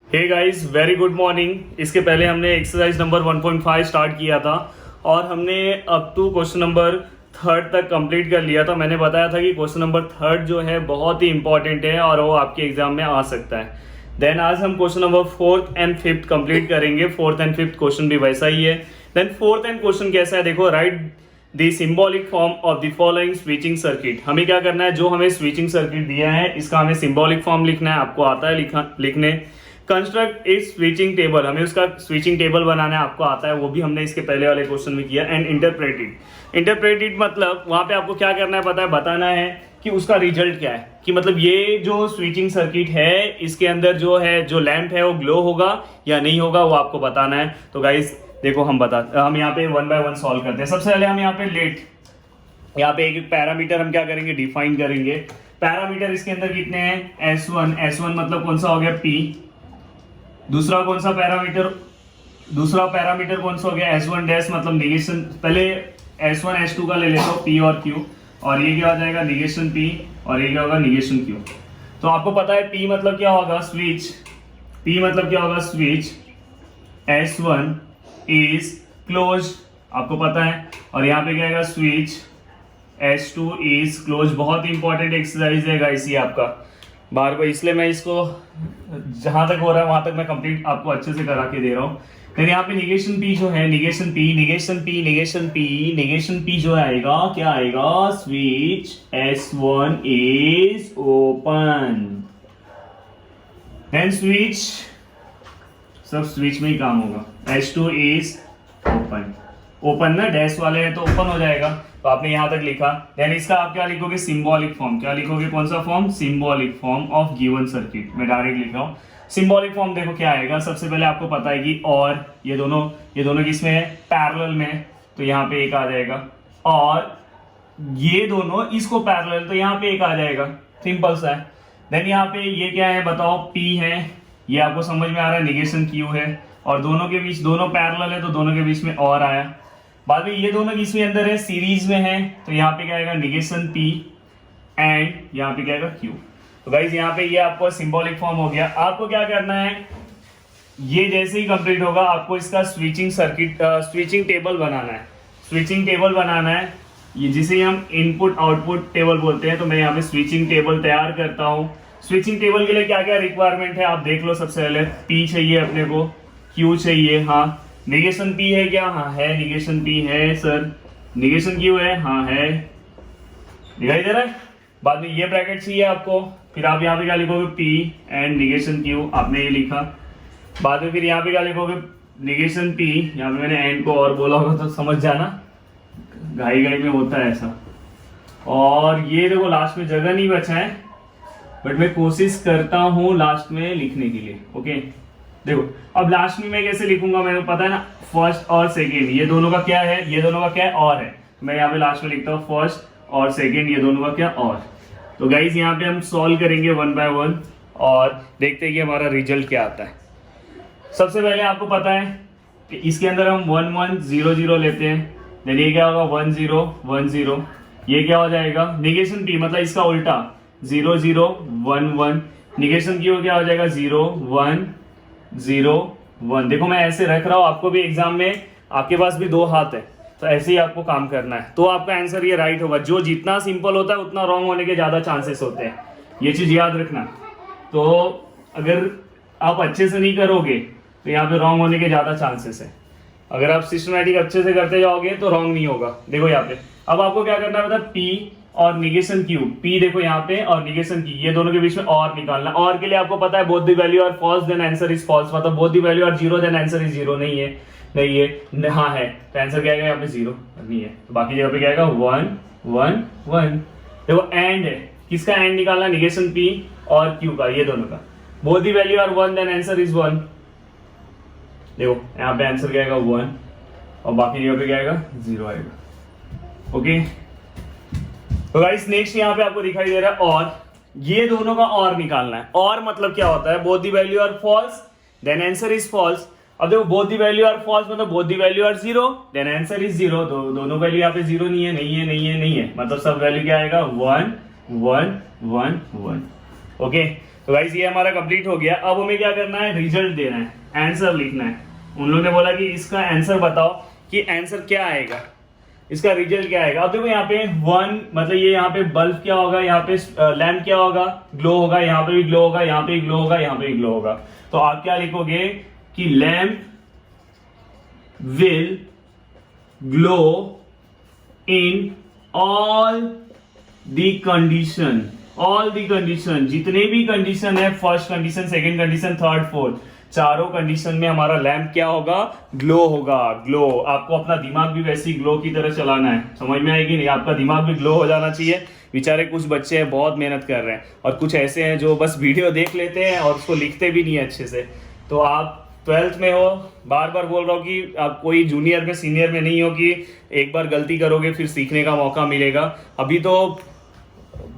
हे guys, very good morning. इसके पहले हमने एक्सरसाइज नंबर 1.5 स्टार्ट किया था और हमने up to question number third तक कंप्लीट कर लिया था। मैंने बताया था कि क्वेश्चन नंबर थर्ड जो है बहुत ही इंपॉर्टेंट है और वो आपके एग्जाम में आ सकता है। देन आज हम question number fourth and fifth complete करेंगे। फोर्थ एंड फिफ्थ क्वेश्चन भी वैसा ही है। देन फोर्थ एंड क्वेश्चन कैसा है, देखो, right the symbolic form of the following switching circuit. हमें क्या करना है, जो हमें स्विचिंग सर्किट दिया है इसका हमें सिंबॉलिक फॉर्म लिखना है। आपको आता है लिखने। कंस्ट्रक्ट इस स्विचिंग टेबल, हमें उसका स्विचिंग टेबल बनाना है, आपको आता है, वो भी हमने इसके पहले वाले क्वेश्चन में किया। एंड इंटरप्रेटेड मतलब वहां पे आपको क्या करना है पता है, बताना है कि उसका रिजल्ट क्या है, कि मतलब ये जो स्विचिंग सर्किट है इसके अंदर जो लैंप है वो ग्लो होगा या नहीं होगा, वो आपको बताना है। तो गाइस देखो, हम यहाँ पे वन बाय वन सॉल्व करते हैं। सबसे पहले हम यहाँ पे यहाँ पे एक पैरामीटर हम क्या करेंगे, डिफाइन करेंगे। पैरामीटर इसके अंदर कितने हैं, S1 मतलब कौन सा हो गया, P। दूसरा पैरामीटर कौन सा हो गया, S1 डैश मतलब निगेशन। पहले S1 S2 का ले लेता हूँ, P और Q, और ये क्या हो जाएगा, निगेशन P, और ये क्या होगा, निगेशन Q। तो आपको पता है P मतलब क्या होगा, स्विच। S1 इज क्लोज, आपको पता है, और यहाँ पे क्या आएगा, स्विच S2 इज क्लोज। बहुत ही इंपॉर्टेंट एक्सरसाइज है गाइस ये आपका बार को, इसलिए मैं इसको जहां तक हो रहा है वहां तक मैं कंप्लीट आपको अच्छे से करा के दे रहा हूँ। फिर यहाँ पे निगेशन P जो है, निगेशन P जो आएगा, क्या आएगा, switch S1 is open. Then switch, सब स्विच में ही काम होगा, S2 इज ओपन ना, डैश वाले हैं तो ओपन हो जाएगा। तो आपने यहां तक लिखा। देन इसका आप क्या लिखोगे, सिंबॉलिक फॉर्म। क्या लिखोगे, कौन सा form, symbolic form of given circuit. मैं डायरेक्ट लिख रहा हूं सिंबॉलिक फॉर्म। देखो क्या आएगा, सबसे पहले आपको पता है कि और ये दोनों किसमें है, पैरेलल में, तो यहाँ पे एक आ जाएगा, और ये दोनों इसको पैरेलल, तो यहाँ पे एक आ जाएगा, सिंपल सा है। देन यहाँ पे ये क्या है बताओ, P है, ये आपको समझ में आ रहा है, निगेशन Q है, और दोनों के बीच, दोनों पैरेलल है तो दोनों के बीच में और आया। बाद में ये दोनों किसमें अंदर है, सीरीज में है, तो यहाँ पे क्या आएगा, निगेशन P, एंड यहाँ पे क्या आएगा, Q। तो गाइज यहाँ पे ये आपको सिंबॉलिक फॉर्म हो गया। आपको क्या करना है, ये जैसे ही कंप्लीट होगा आपको इसका स्विचिंग टेबल बनाना है, ये जिसे हम इनपुट आउटपुट टेबल बोलते हैं। तो मैं यहाँ पे स्विचिंग टेबल तैयार करता हूँ। स्विचिंग टेबल के लिए क्या क्या रिक्वायरमेंट है आप देख लो। सबसे पहले P चाहिए अपने को, Q चाहिए, हाँ, निगेशन P है क्या, हाँ है, निगेशन P है सर, निगेशन Q है, हाँ है, दिखाई दे रहा है। बाद में ये ब्रैकेट चाहिए आपको, फिर आप यहाँ पे क्या लिखोगे, P एंड निगेशन Q, आपने ये लिखा। बाद में फिर यहाँ पे क्या लिखोगे, निगेशन P, यहाँ पे मैंने एंड को और बोला होगा तो समझ जाना, घाई में होता है ऐसा। और ये देखो लास्ट में जगह नहीं बचा है, बट मैं कोशिश करता हूँ लास्ट में लिखने के लिए। ओके, देखो अब लास्ट में मैं कैसे लिखूंगा, मेरे को पता है ना, फर्स्ट और सेकेंड, ये दोनों का क्या है, और है। मैं यहाँ पे लास्ट में लिखता हूँ फर्स्ट और सेकेंड, ये दोनों का क्या, और। तो गाइज यहाँ पे हम सॉल्व करेंगे वन बाय वन और देखते हैं कि हमारा रिजल्ट क्या आता है। सबसे पहले आपको पता है कि इसके अंदर हम 1 1 0 0 लेते हैं। देन ये क्या होगा, 1 0 1 0, ये क्या हो जाएगा, निगेशन P मतलब इसका उल्टा, 0 0 1 1, निगेशन Q क्या हो जाएगा, 0 1 0 1। देखो मैं ऐसे रख रहा हूं, आपको भी एग्जाम में, आपके पास भी दो हाथ है, तो ऐसे ही आपको काम करना है, तो आपका आंसर ये राइट होगा। जो जितना सिंपल होता है उतना रॉन्ग होने के ज्यादा चांसेस होते हैं, ये चीज याद रखना। तो अगर आप अच्छे से नहीं करोगे तो यहाँ पे रॉन्ग होने के ज्यादा चांसेस है। अगर आप सिस्टमैटिक अच्छे से करते जाओगे तो रॉन्ग नहीं होगा। देखो यहाँ पे अब आपको क्या करना है, P और निगेशन Q, P देखो यहाँ पे और निगेशन Q, ये दोनों के बीच में और निकालना। और के लिए आपको पता है both the value are false then answer is false, मतलब both the value are 0 then answer is 0। नहीं है, हाँ है, तो आंसर क्या आएगा यहाँ पे, 0 नहीं है, तो बाकी जगह पे क्या आएगा, 1 1 1। देखो एंड है, किसका एंड निकालना, निगेशन P और Q का, ये दोनों का, both the value are 1 then answer is 1। देखो यहाँ पे आंसर क्या आएगा, 1, और बाकी जगह पे क्या आएगा, 0 आएगा। ओके, तो गाइस नेक्स्ट यहाँ पे आपको दिखाई दे रहा है और, ये दोनों का और निकालना है। और मतलब क्या होता है, both the value are false then answer is false. अब देखो both the value are false मतलब both the value are 0 then answer is 0। दोनों वैल्यू यहाँ पे 0 नहीं है, मतलब सब वैल्यू क्या आएगा, 1 1 1 1। ओके, तो गाइस ये हमारा कंप्लीट हो गया। अब हमें क्या करना है, रिजल्ट देना है, आंसर लिखना है। उन लोगों ने बोला कि इसका आंसर बताओ कि आंसर क्या आएगा, इसका रिजल्ट क्या आएगा। अब देखो यहाँ पे 1 मतलब ये यहाँ पे बल्ब क्या होगा, यहाँ पे लैम्प क्या होगा, ग्लो होगा, यहाँ पे भी ग्लो होगा, यहाँ पे भी ग्लो होगा, यहाँ पे भी ग्लो होगा। तो आप क्या लिखोगे कि lamp will glow in all the condition, all the condition, जितने भी कंडीशन है, first condition, second condition, third, fourth, चारों कंडीशन में हमारा लैम्प क्या होगा, ग्लो होगा। ग्लो, आपको अपना दिमाग भी वैसी ग्लो की तरह चलाना है, समझ में आएगी नहीं, आपका दिमाग भी ग्लो हो जाना चाहिए। बेचारे कुछ बच्चे हैं बहुत मेहनत कर रहे हैं, और कुछ ऐसे हैं जो बस वीडियो देख लेते हैं और उसको लिखते भी नहीं है अच्छे से। तो आप 12th में हो, बार बार बोल रहा हूँ कि आप कोई जूनियर में सीनियर में नहीं हो कि एक बार गलती करोगे फिर सीखने का मौका मिलेगा। अभी तो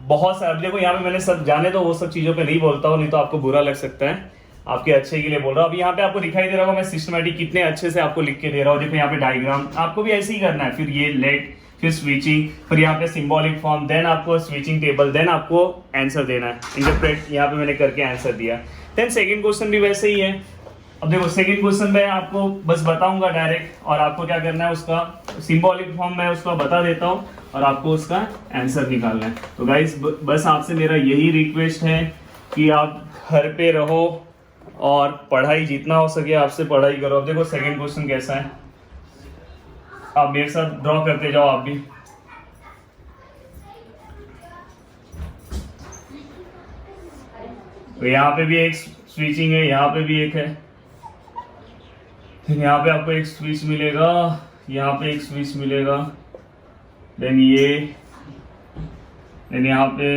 बहुत सारे, देखो यहाँ पे मैंने सब जाने तो वो सब चीज़ों पे नहीं बोलता हूँ, नहीं तो आपको बुरा लग सकता है, आपके अच्छे के लिए बोल रहा हूँ। अब यहाँ पे आपको दिखाई दे रहा होगा मैं सिस्टमेटिक कितने अच्छे से आपको लिख के दे रहा हूँ। देखो यहाँ पे डायग्राम आपको भी ऐसे ही करना है, फिर ये लेट, फिर स्विचिंग, फिर यहाँ पे सिंबॉलिक फॉर्म, देन आपको स्विचिंग टेबल, देन आपको आंसर देना है, इंटरप्रेट यहाँ पे मैंने करके आंसर दिया। देन सेकंड क्वेश्चन भी वैसे ही है। अब देखो सेकंड क्वेश्चन में आपको बस बताऊंगा डायरेक्ट, और आपको क्या करना है, उसका सिंबॉलिक फॉर्म मैं उसका बता देता हूँ और आपको उसका आंसर निकालना है। तो गाइस बस आपसे मेरा यही रिक्वेस्ट है कि आप घर पे रहो और पढ़ाई जितना हो सके आपसे पढ़ाई करो। अब देखो सेकंड क्वेश्चन कैसा है, आप मेरे साथ ड्रॉ करते जाओ आप भी। तो यहाँ पे भी एक स्विचिंग है, यहाँ पे भी एक है, यहाँ पे आपको एक स्विच मिलेगा, यहाँ पे एक स्विच मिलेगा, देन ये, देन यहाँ पे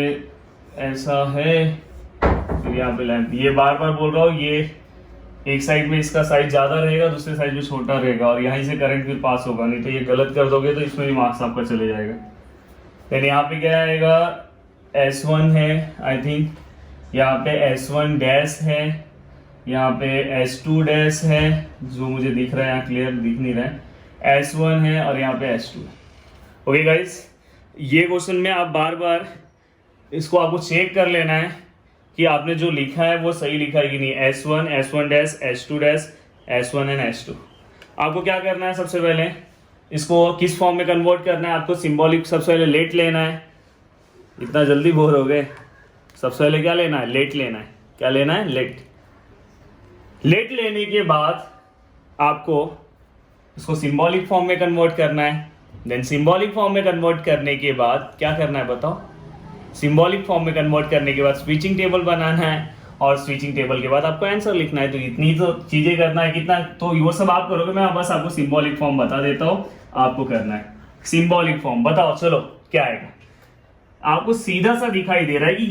ऐसा है, फिर यहाँ पे लैंप। ये बार बार बोल रहा हूँ, ये एक साइड में इसका साइज ज्यादा रहेगा, दूसरे साइड में छोटा रहेगा, और यहीं से करंट फिर पास होगा, नहीं तो ये गलत कर दोगे तो इसमें भी मार्क्स आपका चले जाएगा। देन यहाँ पे क्या आएगा, S1 है आई थिंक, यहाँ पे S1 डैश है, यहाँ पे S2 डैश है, जो मुझे दिख रहा है, यहाँ क्लियर दिख नहीं रहा है, S1 है, और यहाँ पे S2 है। ओके गाइस, ये क्वेश्चन में आप बार बार इसको आपको चेक कर लेना है कि आपने जो लिखा है वो सही लिखा है कि नहीं। S1, S1 dash, S2 dash, S1 and S2। आपको क्या करना है, सबसे पहले इसको किस फॉर्म में कन्वर्ट करना है, आपको सिंबॉलिक सबसे पहले लेट लेना है। इतना जल्दी बोर हो गए, सबसे पहले क्या लेना है, लेट लेना है। क्या लेना है, लेट। लेट लेने के बाद आपको इसको सिंबॉलिक फॉर्म में कन्वर्ट करना है। देन सिंबॉलिक फॉर्म में कन्वर्ट करने के बाद क्या करना है बताओ, सिंबॉलिक फॉर्म में कन्वर्ट करने के बाद स्विचिंग टेबल बनाना है, और स्विचिंग टेबल के बाद आपको आंसर लिखना है। तो इतनी तो चीजें करना है, कितना तो वो सब आप करोगे, मैं बस आपको सिंबॉलिक फॉर्म बता देता हूँ, आपको करना है सिंबॉलिक फॉर्म। बताओ चलो क्या आएगा, आपको सीधा सा दिखाई दे रहा है कि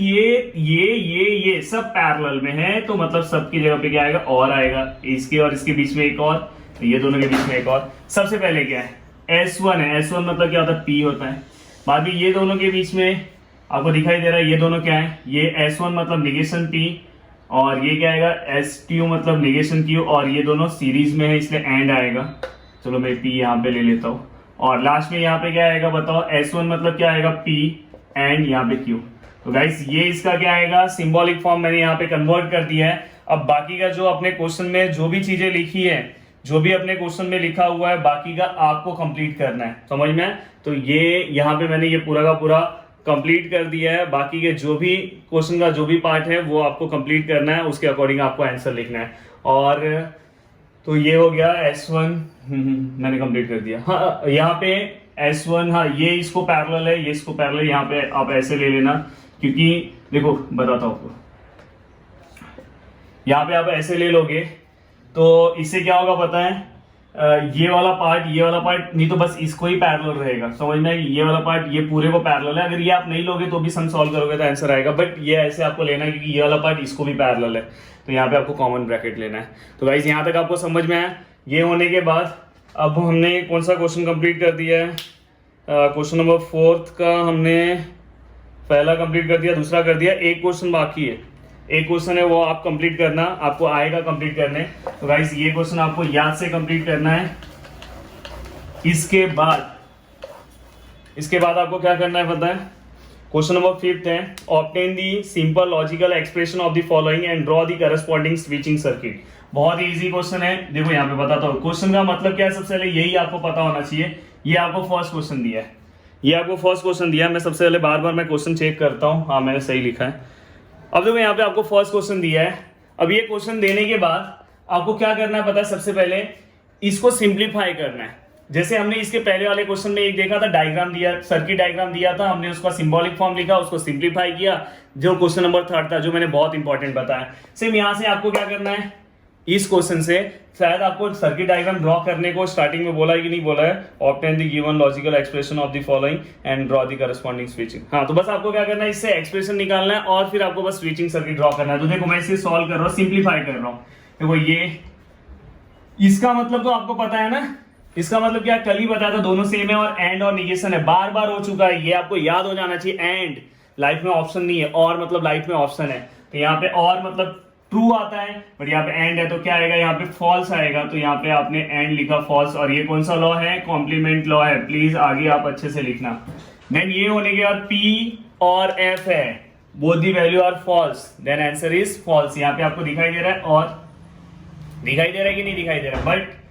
ये सब पैरेलल में है, तो मतलब सबकी जगह पे क्या आएगा, और आएगा, इसके और इसके बीच में एक और, ये दोनों के बीच में एक और। सबसे पहले क्या है, S1 है, S1 मतलब क्या होता है, P होता है। बाद में ये दोनों के बीच में आपको दिखाई दे रहा है, ये दोनों क्या है, ये S1 मतलब निगेशन P, और ये क्या आएगा, S2 मतलब निगेशन Q, और ये दोनों सीरीज में है इसलिए एंड आएगा। चलो मैं P यहाँ पे ले लेता हूँ, और लास्ट में यहाँ पे क्या आएगा बताओ, S1 मतलब क्या आएगा, P एंड यहाँ पे Q। तो गाइस ये इसका क्या आएगा, सिंबॉलिक फॉर्म मैंने यहाँ पे कन्वर्ट कर दिया है। अब बाकी का जो अपने क्वेश्चन में जो भी चीजें लिखी है, जो भी अपने क्वेश्चन में लिखा हुआ है, बाकी का आपको कंप्लीट करना है, समझ में। तो ये यहाँ पे मैंने ये पूरा का पूरा कंप्लीट कर दिया है। बाकी के जो भी क्वेश्चन का जो भी पार्ट है वो आपको कंप्लीट करना है, उसके अकॉर्डिंग आपको आंसर लिखना है। और तो ये हो गया S1, मैंने कंप्लीट कर दिया। हाँ यहाँ पे S1, हाँ ये इसको पैरेलल है, ये इसको पैरेलल, यहाँ पे आप ऐसे ले लेना, क्योंकि देखो बताता हूँ आपको, यहाँ पे आप ऐसे ले लोगे तो इससे क्या होगा पता है, ये वाला पार्ट नहीं तो बस इसको ही पैरेलल रहेगा, समझ में। ये वाला पार्ट ये पूरे को पैरेलल है, अगर ये आप नहीं लोगे तो भी सम सॉल्व करोगे तो आंसर आएगा, बट ये ऐसे आपको लेना है क्योंकि ये वाला पार्ट इसको भी पैरेलल है, तो यहाँ पे आपको कॉमन ब्रैकेट लेना है। तो गाइस यहाँ तक आपको समझ में आया। ये होने के बाद अब हमने कौन सा क्वेश्चन कंप्लीट कर दिया है, क्वेश्चन नंबर 4 का हमने पहला कंप्लीट कर दिया, दूसरा कर दिया, एक क्वेश्चन बाकी है। एक क्वेश्चन है वो आप कंप्लीट करना, आपको आएगा कंप्लीट करने। तो गाइस ये क्वेश्चन आपको याद से कंप्लीट करना है। इसके बाद आपको क्या करना है पता है, क्वेश्चन नंबर 5 है, obtain the simple logical expression of the following and draw the corresponding switching circuit. बहुत ही इजी क्वेश्चन है। देखो यहाँ पे बताता हूँ क्वेश्चन का मतलब क्या है, सबसे पहले यही आपको पता होना चाहिए। ये आपको फर्स्ट क्वेश्चन दिया है, ये आपको फर्स्ट क्वेश्चन दिया है। मैं सबसे पहले बार बार मैं क्वेश्चन चेक करता हूँ, हाँ मैंने सही लिखा है। अब देखो यहाँ पे आपको फर्स्ट क्वेश्चन दिया है। अब ये क्वेश्चन देने के बाद आपको क्या करना है पता है, सबसे पहले इसको सिंप्लीफाई करना है। जैसे हमने इसके पहले वाले क्वेश्चन में एक देखा था, डायग्राम दिया, सर्किट डायग्राम दिया था, हमने उसका सिंबॉलिक फॉर्म लिखा, उसको सिंप्लीफाई किया। जो क्वेश्चन नंबर 3 था, जो मैंने बहुत इंपॉर्टेंट बताया, सेम यहाँ से आपको क्या करना है, इस क्वेश्चन से शायद आपको सर्किट डायग्राम ड्रॉ करने को स्टार्टिंग में बोला है कि नहीं बोला है, obtain the given logical expression of the following and draw the corresponding switching. हाँ, तो बस आपको क्या करना है, इससे एक्सप्रेशन निकालना है और फिर आपको बस स्विचिंग सर्किट ड्रॉ करना है। तो देखो मैं इसे सॉल्व कर रहा हूँ, सिंप्लीफाई कर रहा हूँ। देखो ये, इसका मतलब तो आपको पता है ना, इसका मतलब क्या, कल ही बताया था, दोनों सेम है और एंड और निगेशन है, बार बार हो चुका है, ये आपको याद हो जाना चाहिए। एंड लाइफ में ऑप्शन नहीं है, और मतलब लाइफ में ऑप्शन है, तो यहाँ पे और मतलब ट्रू आता है, बट यहाँ पे एंड है तो क्या आएगा, यहाँ पे फॉल्स आएगा। तो यहाँ पे आपने एंड लिखा फॉल्स, और ये कौन सा लॉ है, कॉम्प्लीमेंट लॉ है। प्लीज आगे आप अच्छे से लिखना। देन ये होने के बाद P और F है, both the value are false, then answer is false. यहाँ पे आपको दिखाई दे रहा है, और दिखाई दे रहा है कि नहीं दिखाई दे रहा है, बट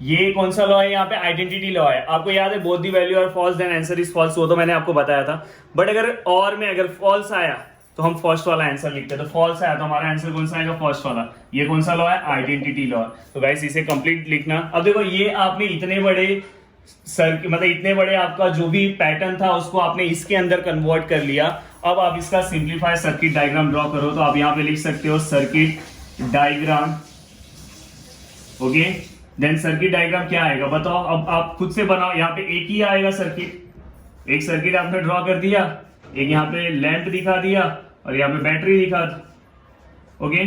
ये कौन सा लॉ है, यहाँ पे आइडेंटिटी लॉ है। आपको याद है, both the value are false then answer is false, वो तो मैंने आपको बताया था। बट अगर और में अगर फॉल्स आया तो हम फर्स्ट वाला आंसर लिखते हैं, तो फॉल्स आया तो हमारा आंसर कौन सा आएगा, फर्स्ट वाला। ये कौन सा लॉ है, आइडेंटिटी लॉ। तो गाइस इसे कंप्लीट लिखना। अब देखो ये आपने इतने बड़े मतलब इतने बड़े आपका जो भी पैटर्न था उसको आपने इसके अंदर कन्वर्ट कर लिया। अब आप इसका सिंप्लीफाई सर्किट डायग्राम ड्रॉ करो, तो आप यहाँ पे लिख सकते हो circuit diagram. Okay, then circuit diagram क्या आएगा बताओ, अब आप खुद से बनाओ। यहाँ पे एक ही आएगा सर्किट, एक सर्किट आपने ड्रॉ कर दिया, एक यहाँ पे लैंप दिखा दिया और यहाँ पे बैटरी दिखा दी। ओके,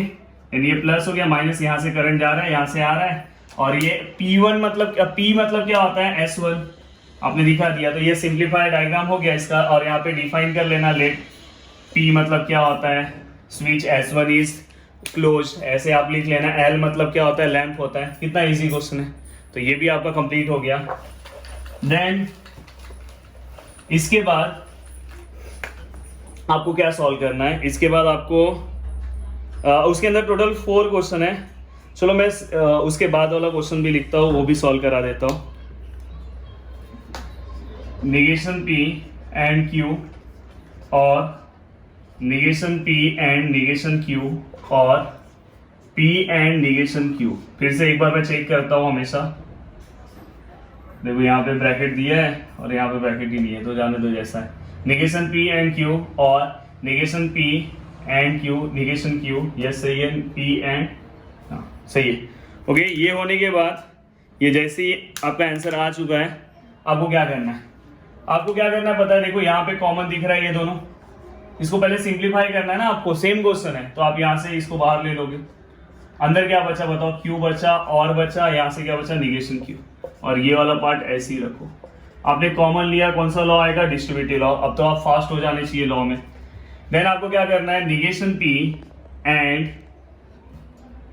ये प्लस हो गया, माइनस यहाँ से करंट जा रहा है, यहाँ से आ रहा है। और ये P1 मतलब P मतलब क्या होता है, S1 आपने दिखा दिया। तो ये सिंप्लीफाई डायग्राम हो गया इसका। और यहाँ पे डिफाइन कर लेना, लेट P मतलब क्या होता है, स्विच S1 इज क्लोज, ऐसे आप लिख लेना। L मतलब क्या होता है, लैंप होता है। कितना इजी क्वेश्चन है। तो ये भी आपका कंप्लीट हो गया। देन इसके बाद आपको क्या सॉल्व करना है, इसके बाद आपको उसके अंदर टोटल 4 क्वेश्चन है। चलो मैं उसके बाद वाला क्वेश्चन भी लिखता हूँ, वो भी सॉल्व करा देता हूँ। निगेशन P एंड Q और negation P and negation Q और P एंड निगेशन Q। फिर से एक बार मैं चेक करता हूँ हमेशा। देखो यहाँ पे ब्रैकेट दिया है और यहाँ पे ब्रैकेट ही नहीं है, तो जाने दो जैसा है। निगेशन P एंड Q और negation P and Q, negation Q, yes सही है, P एंड, हाँ सही है। ओके, ये होने के बाद ये जैसे ही आपका आंसर आ चुका है, आपको क्या करना है, आपको क्या करना है पता है। देखो यहाँ पे कॉमन दिख रहा है ये दोनों, इसको पहले सिंप्लीफाई करना है ना आपको, सेम क्वेश्चन है, तो आप यहाँ से इसको बाहर ले लोगे। अंदर क्या बचा बताओ, Q बचा और बचा, यहाँ से क्या बचा, निगेशन Q, और ये वाला पार्ट ऐसे ही रखो। आपने कॉमन लिया, कौन सा लॉ आएगा, डिस्ट्रीब्यूटिव लॉ। अब तो आप फास्ट हो जाने चाहिए लॉ में। देन आपको क्या करना है, निगेशन P एंड,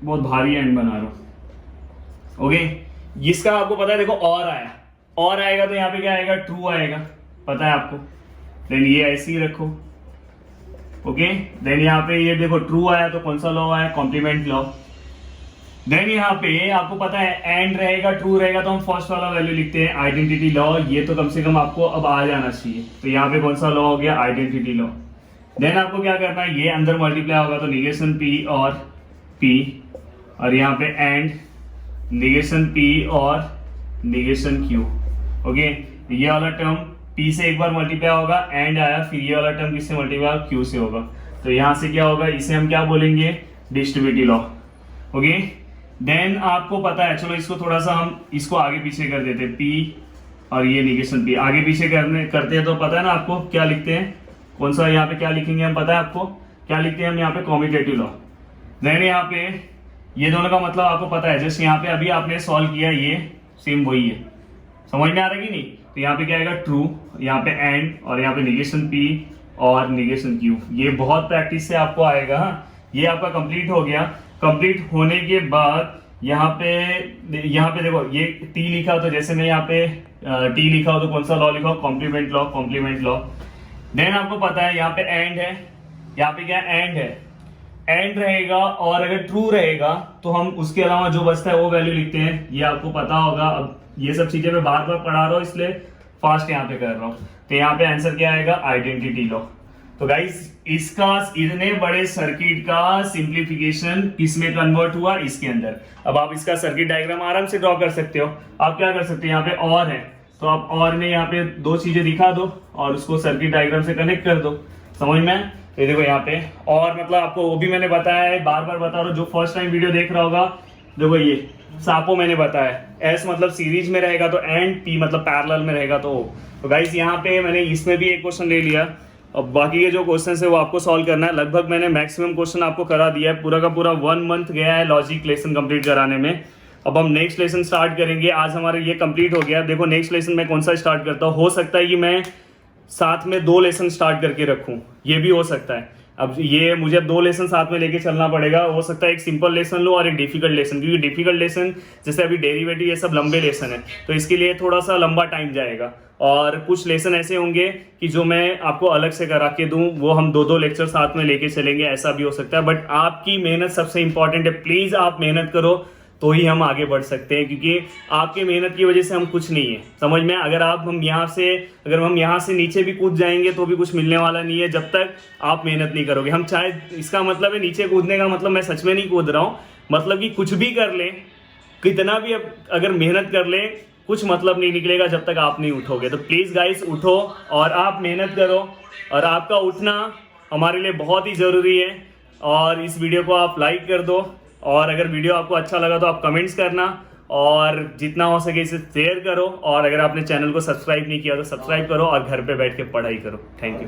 बहुत भारी एंड बना रहा हूं। ओके, इसका आपको पता है, देखो और आया, और आएगा तो यहाँ पे क्या आएगा, ट्रू आएगा, पता है आपको। देन ये ऐसे ही रखो। ओके, देन यहाँ पे ये देखो ट्रू आया तो कौन सा लॉ आया, कॉम्प्लीमेंट लॉ। देन यहाँ पे आपको पता है एंड रहेगा, ट्रू रहेगा, तो हम फर्स्ट वाला वैल्यू लिखते हैं, आइडेंटिटी लॉ। ये तो कम से कम आपको अब आ जाना चाहिए। तो यहाँ पे कौन सा लॉ हो गया, आइडेंटिटी लॉ। देन आपको क्या करना है, ये अंदर मल्टीप्लाई होगा तो निगेशन P और P, और यहाँ पे एंड निगेशन P और निगेशन Q। ओके, ये वाला टर्म P से एक बार मल्टीप्लाई होगा, एंड आया, फिर ये वाला टर्म किससे मल्टीप्लाई होगा, Q से होगा। तो यहाँ से क्या होगा, इसे हम क्या बोलेंगे, डिस्ट्रीब्यूटिव लॉ। ओके, देन आपको पता है, चलो इसको थोड़ा सा हम इसको आगे पीछे कर देते हैं, P और ये निगेशन P आगे पीछे करते हैं, तो पता है ना आपको क्या लिखते हैं, कौन सा यहाँ पे क्या लिखेंगे हम, पता है आपको क्या लिखते हैं हम यहाँ पे, कॉम्यूटेटिव लॉ। देन यहाँ पे ये दोनों का मतलब आपको पता है, जैसे यहाँ पे अभी आपने सॉल्व किया, ये सेम वही है, समझ में आ रहा है कि नहीं। तो यहाँ पे क्या आएगा, ट्रू, यहाँ पे एंड, और यहाँ पे निगेशन P और निगेशन Q। ये बहुत प्रैक्टिस से आपको आएगा। ये आपका कंप्लीट हो गया। कंप्लीट होने के बाद यहाँ पे देखो ये T लिखा हो, तो जैसे मैं यहाँ पे T लिखा हो तो कौन सा लॉ लिखा हो, complement law, complement law. Then आपको पता है यहाँ पे एंड है, यहाँ पे क्या एंड है, एंड रहेगा और अगर ट्रू रहेगा तो हम उसके अलावा जो बचता है वो वैल्यू लिखते हैं, ये आपको पता होगा। अब ये सब चीजें मैं बार बार पढ़ा रहा हूँ इसलिए फास्ट यहाँ पे कर रहा हूँ। तो यहाँ पे आंसर क्या आएगा, आइडेंटिटी लॉ। तो गाइस इसका इतने बड़े सर्किट का सिंप्लीफिकेशन किसमें कन्वर्ट हुआ, इसके अंदर। अब आप इसका सर्किट डायग्राम आराम से ड्रॉ कर सकते हो। आप क्या कर सकते हो, यहाँ पे और है तो आप और में यहाँ पे दो चीजें दिखा दो और उसको सर्किट डायग्राम से कनेक्ट कर दो, समझ में। तो देखो यहाँ पे और मतलब आपको वो भी मैंने बताया है, बार बार बता रहा हूँ, जो फर्स्ट टाइम वीडियो देख रहा होगा। देखो ये सापो मैंने बताया, एस मतलब सीरीज में रहेगा तो एंड, पी मतलब पैरेलल में रहेगा तो। गाइस यहाँ पे मैंने इसमें भी एक क्वेश्चन ले लिया। अब बाकी के जो क्वेश्चन है वो आपको सॉल्व करना है। लगभग मैंने मैक्सिमम क्वेश्चन आपको करा दिया है, पूरा का पूरा 1 मंथ गया है लॉजिक लेसन कंप्लीट कराने में। अब हम नेक्स्ट लेसन स्टार्ट करेंगे। आज हमारा ये कंप्लीट हो गया। देखो नेक्स्ट लेसन मैं कौन सा स्टार्ट करता हूँ, हो सकता है कि मैं साथ में 2 लेसन स्टार्ट करके रखूँ, ये भी हो सकता है। अब ये मुझे 2 लेसन साथ में लेके चलना पड़ेगा। हो सकता है एक सिंपल लेसन लो और एक डिफिकल्ट लेसन, क्योंकि डिफिकल्ट लेसन जैसे अभी डेरिवेटिव ये सब लंबे लेसन है तो इसके लिए थोड़ा सा लंबा टाइम जाएगा। और कुछ लेसन ऐसे होंगे कि जो मैं आपको अलग से करा के दूं, वो हम 2-2 लेक्चर साथ में लेके चलेंगे, ऐसा भी हो सकता है। बट आपकी मेहनत सबसे इंपॉर्टेंट है, प्लीज आप मेहनत करो तो ही हम आगे बढ़ सकते हैं, क्योंकि आपके मेहनत की वजह से हम कुछ नहीं है, समझ में। अगर हम यहाँ से नीचे भी कूद जाएंगे तो भी कुछ मिलने वाला नहीं है जब तक आप मेहनत नहीं करोगे। हम चाहे, इसका मतलब है नीचे कूदने का मतलब मैं सच में नहीं कूद रहा हूँ, मतलब कि कुछ भी कर ले, कितना भी अगर मेहनत कर ले, कुछ मतलब नहीं निकलेगा जब तक आप नहीं उठोगे। तो प्लीज गाइस उठो और आप मेहनत करो, और आपका उठना हमारे लिए बहुत ही जरूरी है। और इस वीडियो को आप लाइक कर दो, और अगर वीडियो आपको अच्छा लगा तो आप कमेंट्स करना, और जितना हो सके इसे शेयर करो। और अगर आपने चैनल को सब्सक्राइब नहीं किया तो सब्सक्राइब करो और घर पे बैठ के पढ़ाई करो। Thank you.